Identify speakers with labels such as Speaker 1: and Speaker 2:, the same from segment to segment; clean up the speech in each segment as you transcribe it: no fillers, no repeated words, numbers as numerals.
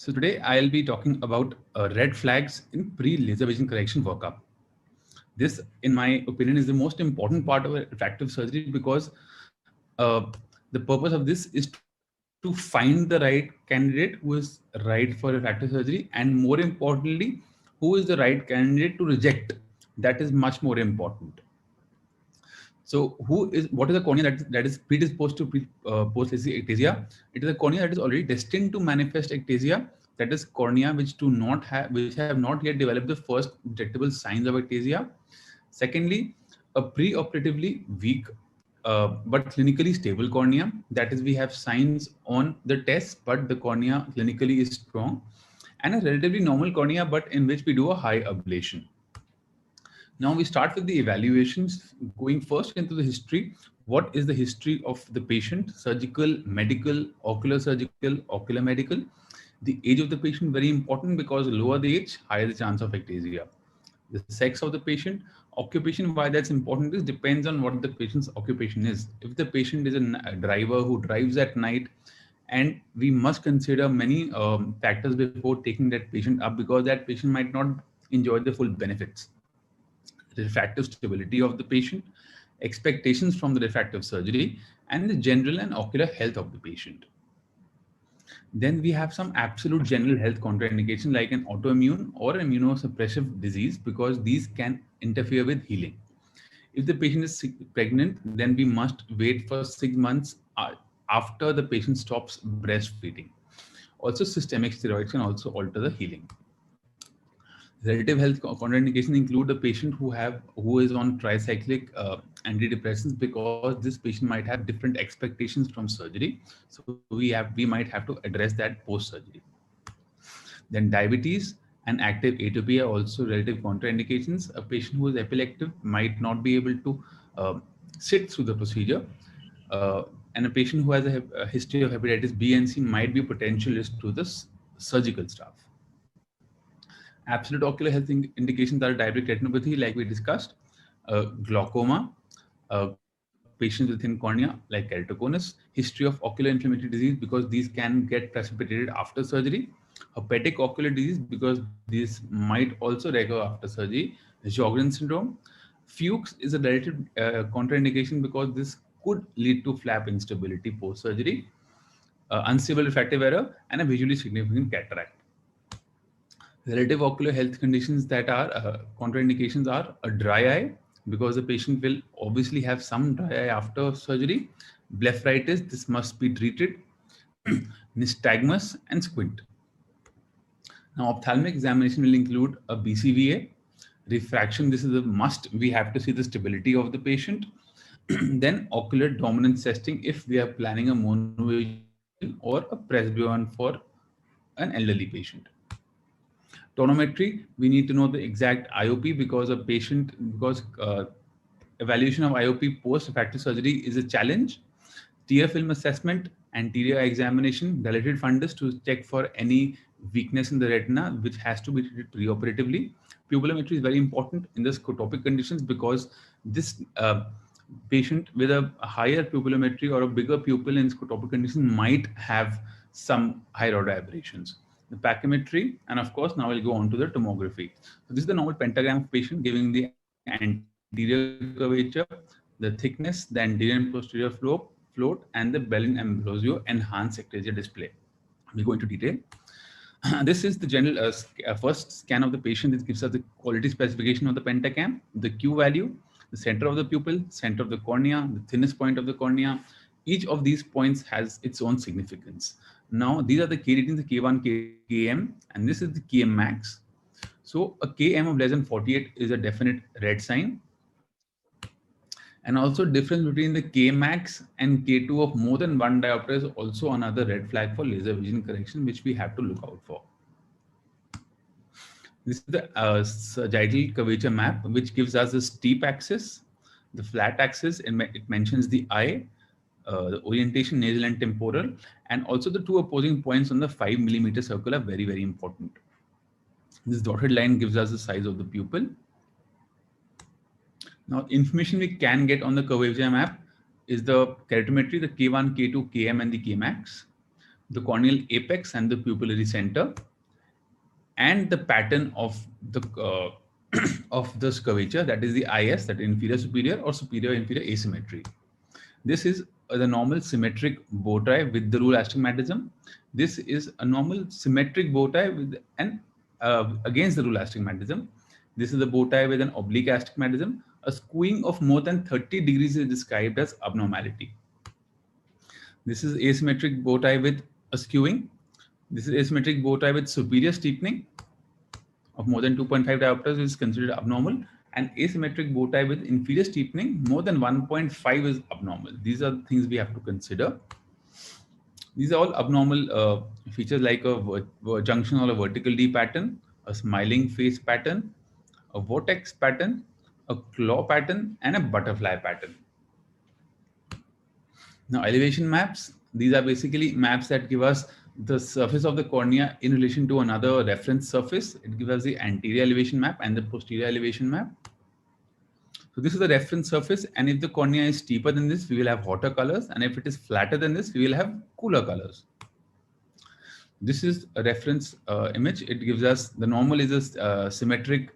Speaker 1: So today I'll be talking about red flags in pre-laser vision correction workup. This, in my opinion, is the most important part of refractive surgery because uh, the purpose of this is to find the right candidate who is right for refractive surgery, and more importantly, who is the right candidate to reject. That is much more important. So, what is a cornea that is predisposed to post ectasia? It is a cornea that is already destined to manifest ectasia. That is cornea which have not yet developed the first detectable signs of ectasia. Secondly, a preoperatively weak but clinically stable cornea. That is, we have signs on the test, but the cornea clinically is strong, and a relatively normal cornea, but in which we do a high ablation. Now we start with the evaluations, going first into the history. What is the history of the patient? Surgical, medical, ocular surgical, ocular medical. The age of the patient, very important, because lower the age, higher the chance of ectasia. The sex of the patient, occupation, why that's important is depends on what the patient's occupation is. If the patient is a driver who drives at night, and we must consider many factors before taking that patient up, because that patient might not enjoy the full benefits. Refractive stability of the patient, expectations from the refractive surgery, and the general and ocular health of the patient. Then we have some absolute general health contraindication like an autoimmune or immunosuppressive disease, because these can interfere with healing. If the patient is pregnant, then we must wait for 6 months after the patient stops breastfeeding. Also, systemic steroids can also alter the healing. Relative health contraindication include the patient who is on tricyclic antidepressants, because this patient might have different expectations from surgery. So we might have to address that post surgery. Then diabetes and active atopy are also relative contraindications. A patient who is epileptic might not be able to uh, sit through the procedure. And a patient who has a history of hepatitis B and C might be a potential risk to the surgical staff. Absolute ocular health indications are diabetic retinopathy, like we discussed, glaucoma, patients with thin cornea, like keratoconus, history of ocular inflammatory disease, because these can get precipitated after surgery, hepatic ocular disease, because these might also recur after surgery, Sjogren's syndrome. Fuchs is a relative contraindication, because this could lead to flap instability post surgery, unstable refractive error, and a visually significant cataract. Relative ocular health conditions that are contraindications are a dry eye, because the patient will obviously have some dry eye after surgery, blepharitis, this must be treated, nystagmus, and squint. Now, ophthalmic examination will include a BCVA, refraction, this is a must, we have to see the stability of the patient. Then ocular dominance testing if we are planning a monovision or a presbyoin for an elderly patient. Tonometry, we need to know the exact IOP, because evaluation of IOP post refractive surgery is a challenge. Tear film assessment, anterior examination, dilated fundus to check for any weakness in the retina, which has to be treated preoperatively. Pupillometry is very important in the scotopic conditions, because this patient with a higher pupillometry or a bigger pupil in scotopic conditions might have some higher order aberrations. The pachymetry, and of course, now we'll go on to the tomography. So this is the normal pentagram of patient, giving the anterior curvature, the thickness, the anterior and posterior float, and the Bellin-Ambrosio enhanced ectasia display. We'll go into detail. This is the general first scan of the patient. This gives us the quality specification of the pentacam, the Q value, the center of the pupil, center of the cornea, the thinnest point of the cornea. Each of these points has its own significance. Now, these are the K ratings, the K1, Km, and this is the Km max. So a Km of less than 48 is a definite red sign. And also difference between the Kmax and K2 of more than one diopter is also another red flag for laser vision correction, which we have to look out for. This is the sagittal curvature map, which gives us the steep axis, the flat axis, and it mentions the eye, the orientation, nasal and temporal, and also the two opposing points on the 5 millimeter circle are very, very important. This dotted line gives us the size of the pupil. Now, information we can get on the curvature map is the keratometry, the K1, K2, Km, and the Kmax. the corneal apex and the pupillary center, and the pattern of the of the curvature, that is the IS, that inferior superior or superior inferior asymmetry. This is the normal symmetric bow tie with the rule astigmatism. This is a normal symmetric bow tie with an against the rule astigmatism. This is the bow tie with an oblique astigmatism. A skewing of more than 30 degrees is described as abnormality. This is asymmetric bow tie with a skewing. This is asymmetric bow tie with superior steepening of more than 2.5 diopters is considered abnormal, and asymmetric bow tie with inferior steepening more than 1.5 is abnormal. These are things we have to consider. These are all abnormal features, like a junction or a vertical D pattern, a smiling face pattern, a vortex pattern, a claw pattern, and a butterfly pattern. Now, elevation maps, these are basically maps that give us the surface of the cornea in relation to another reference surface. It gives us the anterior elevation map and the posterior elevation map. So this is the reference surface, and if the cornea is steeper than this, we will have hotter colors, and if it is flatter than this, we will have cooler colors. This is a reference image. It gives us the normal is a symmetric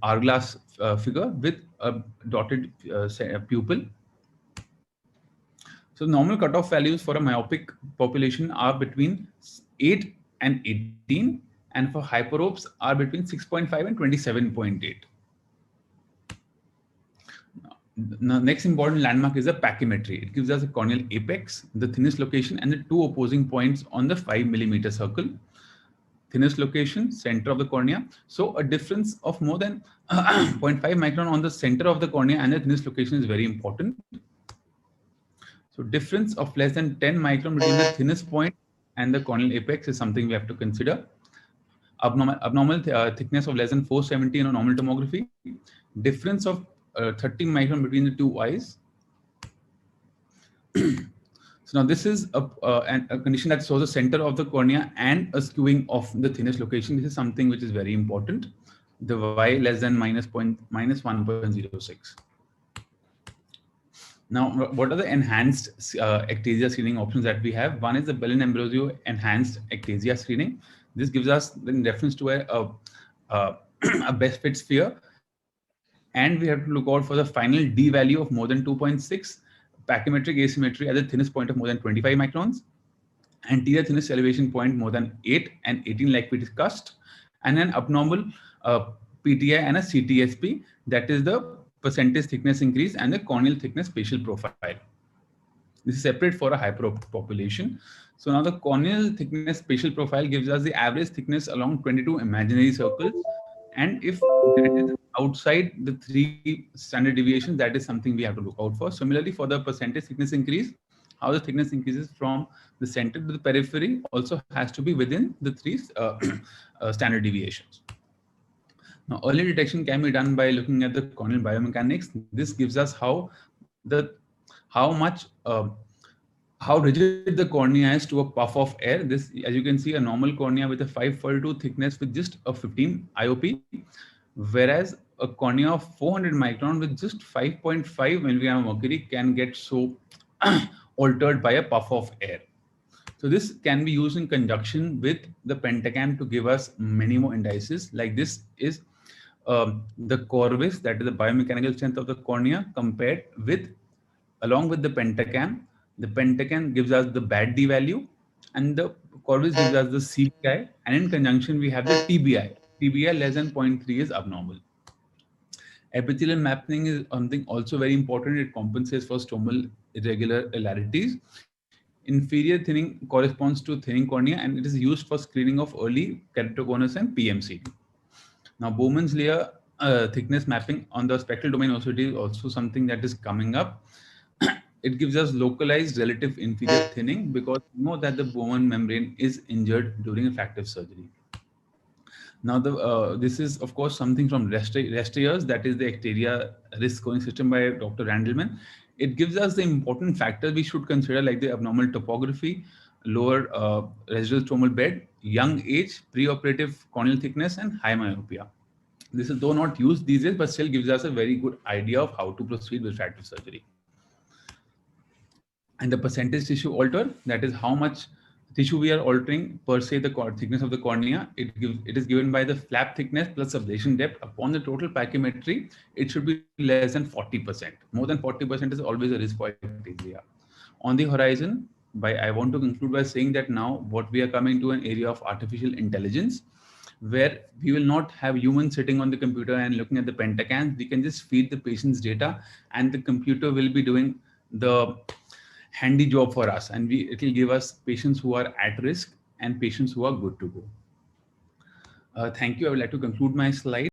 Speaker 1: hourglass figure with a dotted pupil. So normal cutoff values for a myopic population are between 8 and 18, and for hyperopes are between 6.5 and 27.8. Now, next important landmark is the pachymetry. It gives us a corneal apex, the thinnest location, and the two opposing points on the 5 millimeter circle. Thinnest location, center of the cornea. So a difference of more than 0.5 micron on the center of the cornea and the thinnest location is very important. So difference of less than 10 micron between the thinnest point and the corneal apex is something we have to consider. Abnormal thickness of less than 470 in a normal tomography. Difference of 30 micron between the two eyes. So now this is a condition that shows the center of the cornea and a skewing of the thinnest location. This is something which is very important. The y less than minus 1.06. Now, what are the enhanced ectasia screening options that we have? One is the Bellin-Ambrosio enhanced ectasia screening. This gives us, in reference to a best fit sphere, and we have to look out for the final D value of more than 2.6, pachymetric asymmetry at the thinnest point of more than 25 microns, anterior thinnest elevation point more than 8 and 18 like we discussed, and an abnormal PTI and a CTSP, that is the percentage thickness increase and the corneal thickness spatial profile. This is separate for a hyperop population. So now the corneal thickness spatial profile gives us the average thickness along 22 imaginary circles, and if that is outside the 3 standard deviations, that is something we have to look out for. Similarly, for the percentage thickness increase, how the thickness increases from the center to the periphery also has to be within the 3 standard deviations. Now, early detection can be done by looking at the corneal biomechanics. This gives us how rigid the cornea is to a puff of air. This, as you can see, a normal cornea with a 542 thickness with just a 15 IOP, whereas a cornea of 400 micron with just 5.5 milligram of mercury can get so altered by a puff of air. So this can be used in conjunction with the pentacam to give us many more indices. Like this is the Corvis, that is the biomechanical strength of the cornea, compared with, along with the pentacam. The pentacam gives us the bad D value, and the Corvis gives us the CBI, and in conjunction we have the TBI. TBI less than 0.3 is abnormal. Epithelial mapping is something also very important. It compensates for stromal irregularities. Inferior thinning corresponds to thinning cornea, and it is used for screening of early keratoconus and PMC. Now, Bowman's layer thickness mapping on the spectral domain OCT is also something that is coming up. It gives us localized relative inferior thinning, because we know that the Bowman membrane is injured during refractive surgery. Now, this is, of course, something from Resteyer's, that is the ectasia risk scoring system by Dr. Randleman. It gives us the important factors we should consider, like the abnormal topography, lower residual stromal bed, young age, preoperative corneal thickness, and high myopia. This is though not used these days, but still gives us a very good idea of how to proceed with refractive surgery. and the percentage tissue alter, that is how much tissue we are altering per se the thickness of the cornea. It is given by the flap thickness plus ablation depth upon the total pachymetry. It should be less than 40%. More than 40% is always a risk for ectasia. On the horizon, I want to conclude by saying that now what we are coming to an area of artificial intelligence, where we will not have humans sitting on the computer and looking at the pentacams. We can just feed the patient's data, and the computer will be doing the handy job for us, and it will give us patients who are at risk and patients who are good to go. Thank you. I would like to conclude my slide.